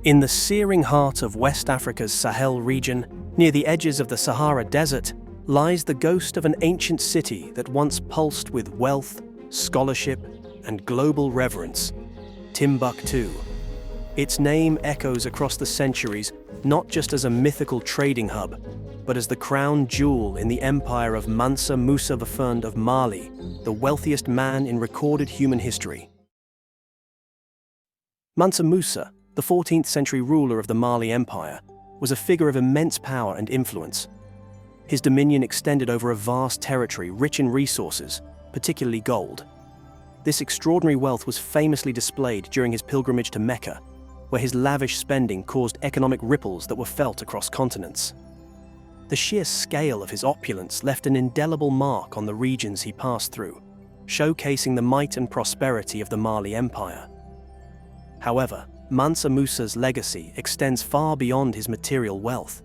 In the searing heart of West Africa's Sahel region, near the edges of the Sahara Desert, lies the ghost of an ancient city that once pulsed with wealth, scholarship, and global reverence, Timbuktu. Its name echoes across the centuries, not just as a mythical trading hub, but as the crown jewel in the empire of Mansam Musa I of Mali, the wealthiest man in recorded human history. Mansam Musa, the 14th century ruler of the Mali Empire, was a figure of immense power and influence. His dominion extended over a vast territory rich in resources, particularly gold. This extraordinary wealth was famously displayed during his pilgrimage to Mecca, where his lavish spending caused economic ripples that were felt across continents. The sheer scale of his opulence left an indelible mark on the regions he passed through, showcasing the might and prosperity of the Mali Empire. However, Mansam Musa's legacy extends far beyond his material wealth.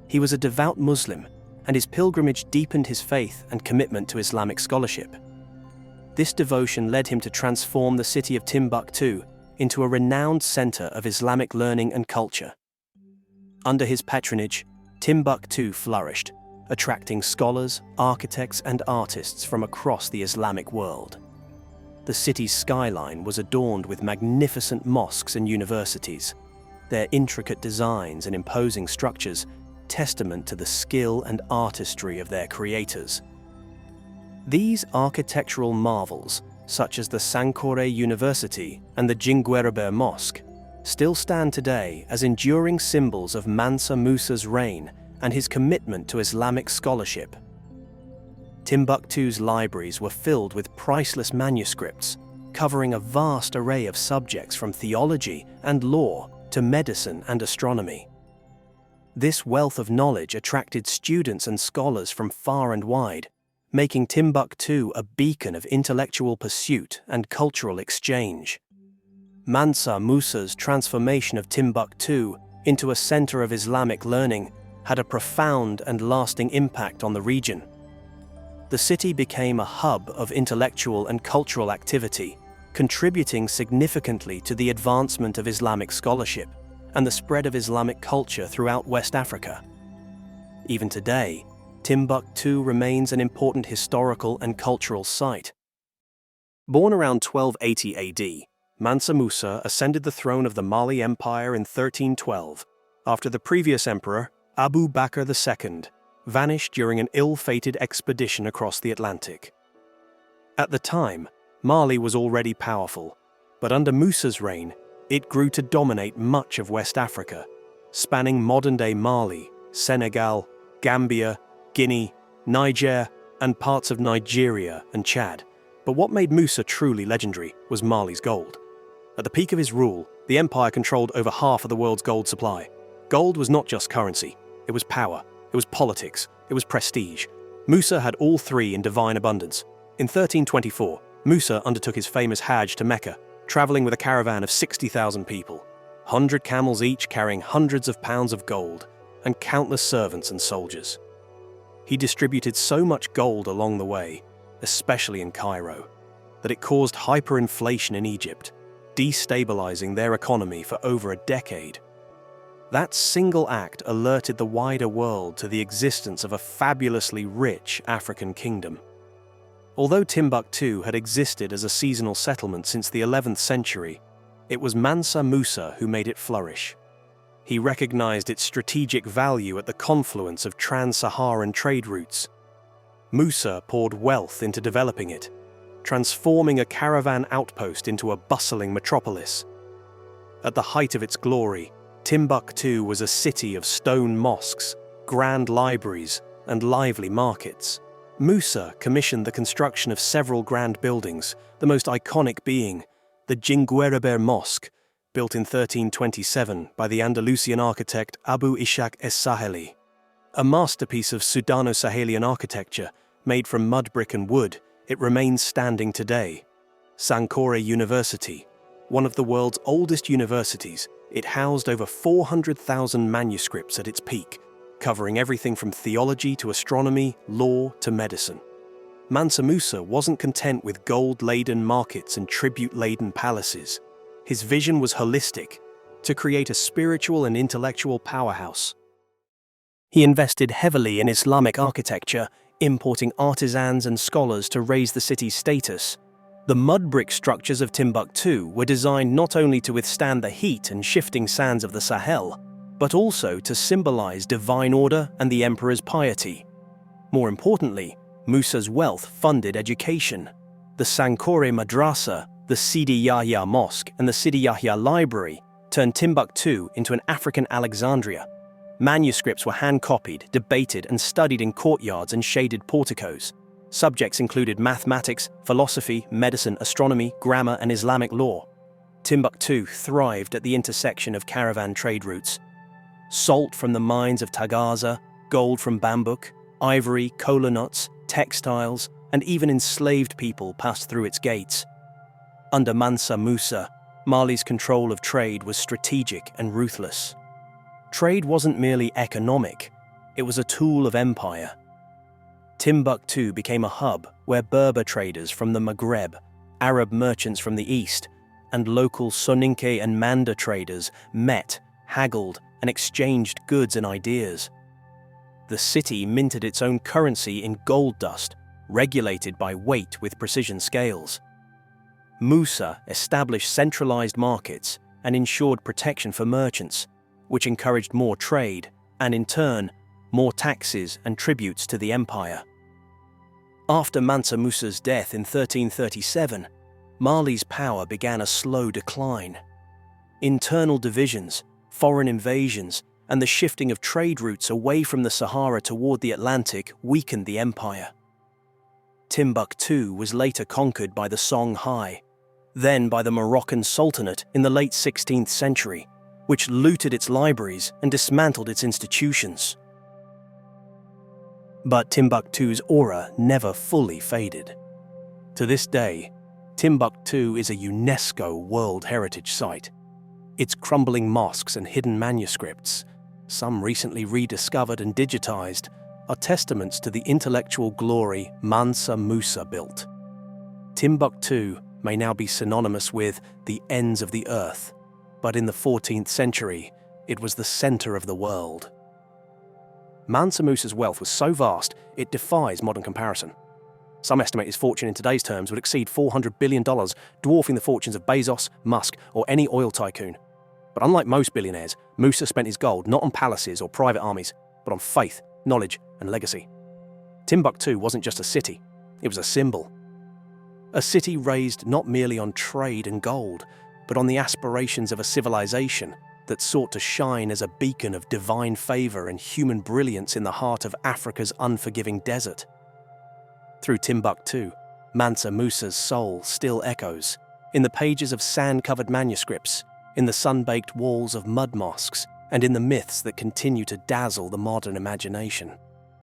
He was a devout Muslim, and his pilgrimage deepened his faith and commitment to Islamic scholarship. This devotion led him to transform the city of Timbuktu into a renowned center of Islamic learning and culture. Under his patronage, Timbuktu flourished, attracting scholars, architects, and artists from across the Islamic world. The city's skyline was adorned with magnificent mosques and universities, their intricate designs and imposing structures testament to the skill and artistry of their creators. These architectural marvels, such as the Sankore University and the Jinguereber Mosque, still stand today as enduring symbols of Mansa Musa's reign and his commitment to Islamic scholarship. Timbuktu's libraries were filled with priceless manuscripts, covering a vast array of subjects from theology and law to medicine and astronomy. This wealth of knowledge attracted students and scholars from far and wide, making Timbuktu a beacon of intellectual pursuit and cultural exchange. Mansa Musa's transformation of Timbuktu into a center of Islamic learning had a profound and lasting impact on the region. The city became a hub of intellectual and cultural activity, contributing significantly to the advancement of Islamic scholarship and the spread of Islamic culture throughout West Africa. Even today, Timbuktu remains an important historical and cultural site. Born around 1280 AD, Mansa Musa ascended the throne of the Mali Empire in 1312, after the previous emperor, Abu Bakr II, vanished during an ill-fated expedition across the Atlantic. At the time, Mali was already powerful, but under Musa's reign, it grew to dominate much of West Africa, spanning modern-day Mali, Senegal, Gambia, Guinea, Niger, and parts of Nigeria and Chad. But what made Musa truly legendary was Marleys Gold. At the peak of his rule, the empire controlled over half of the world's gold supply. Gold was not just currency, it was power, it was politics, it was prestige. Musa had all three in divine abundance. In 1324, Musa undertook his famous Hajj to Mecca, traveling with a caravan of 60,000 people, 100 camels each carrying hundreds of pounds of gold, and countless servants and soldiers. He distributed so much gold along the way, especially in Cairo, that it caused hyperinflation in Egypt, destabilizing their economy for over a decade. That single act alerted the wider world to the existence of a fabulously rich African kingdom. Although Timbuktu had existed as a seasonal settlement since the 11th century, it was Mansa Musa who made it flourish. He recognized its strategic value at the confluence of trans-Saharan trade routes. Musa poured wealth into developing it, transforming a caravan outpost into a bustling metropolis. At the height of its glory, Timbuktu was a city of stone mosques, grand libraries, and lively markets. Musa commissioned the construction of several grand buildings, the most iconic being the Jinguereber Mosque, built in 1327 by the Andalusian architect Abu Ishaq es-Saheli. A masterpiece of Sudano-Sahelian architecture, made from mud brick and wood, it remains standing today. Sankore University, one of the world's oldest universities, it housed over 400,000 manuscripts at its peak, covering everything from theology to astronomy, law to medicine. Mansa Musa wasn't content with gold-laden markets and tribute-laden palaces. His vision was holistic, to create a spiritual and intellectual powerhouse. He invested heavily in Islamic architecture, importing artisans and scholars to raise the city's status. The mud brick structures of Timbuktu were designed not only to withstand the heat and shifting sands of the Sahel, but also to symbolize divine order and the emperor's piety. More importantly, Musa's wealth funded education. The Sankore Madrasa, the Sidi Yahya Mosque, and the Sidi Yahya Library turned Timbuktu into an African Alexandria. Manuscripts were hand-copied, debated, and studied in courtyards and shaded porticos. Subjects included mathematics, philosophy, medicine, astronomy, grammar, and Islamic law. Timbuktu thrived at the intersection of caravan trade routes. Salt from the mines of Tagaza, gold from Bambouk, ivory, kola nuts, textiles, and even enslaved people passed through its gates. Under Mansam Musa, Mali's control of trade was strategic and ruthless. Trade wasn't merely economic, it was a tool of empire. Timbuktu became a hub where Berber traders from the Maghreb, Arab merchants from the east, and local Soninke and Manda traders met, haggled, and exchanged goods and ideas. The city minted its own currency in gold dust, regulated by weight with precision scales. Musa established centralized markets and ensured protection for merchants, which encouraged more trade and, in turn, more taxes and tributes to the empire. After Mansam Musa's death in 1337, Mali's power began a slow decline. Internal divisions, foreign invasions, and the shifting of trade routes away from the Sahara toward the Atlantic weakened the empire. Timbuktu was later conquered by the Songhai, then by the Moroccan Sultanate in the late 16th century, which looted its libraries and dismantled its institutions. But Timbuktu's aura never fully faded. To this day, Timbuktu is a UNESCO World Heritage Site. Its crumbling mosques and hidden manuscripts, some recently rediscovered and digitized, are testaments to the intellectual glory Mansam Musa built. Timbuktu may now be synonymous with the ends of the earth, but in the 14th century, it was the center of the world. Mansam Musa's wealth was so vast, it defies modern comparison. Some estimate his fortune in today's terms would exceed $400 billion, dwarfing the fortunes of Bezos, Musk, or any oil tycoon. But unlike most billionaires, Musa spent his gold not on palaces or private armies, but on faith, knowledge, and legacy. Timbuktu wasn't just a city, it was a symbol. A city raised not merely on trade and gold, but on the aspirations of a civilization that sought to shine as a beacon of divine favor and human brilliance in the heart of Africa's unforgiving desert. Through Timbuktu, Mansa Musa's soul still echoes, in the pages of sand-covered manuscripts, in the sun-baked walls of mud mosques, and in the myths that continue to dazzle the modern imagination.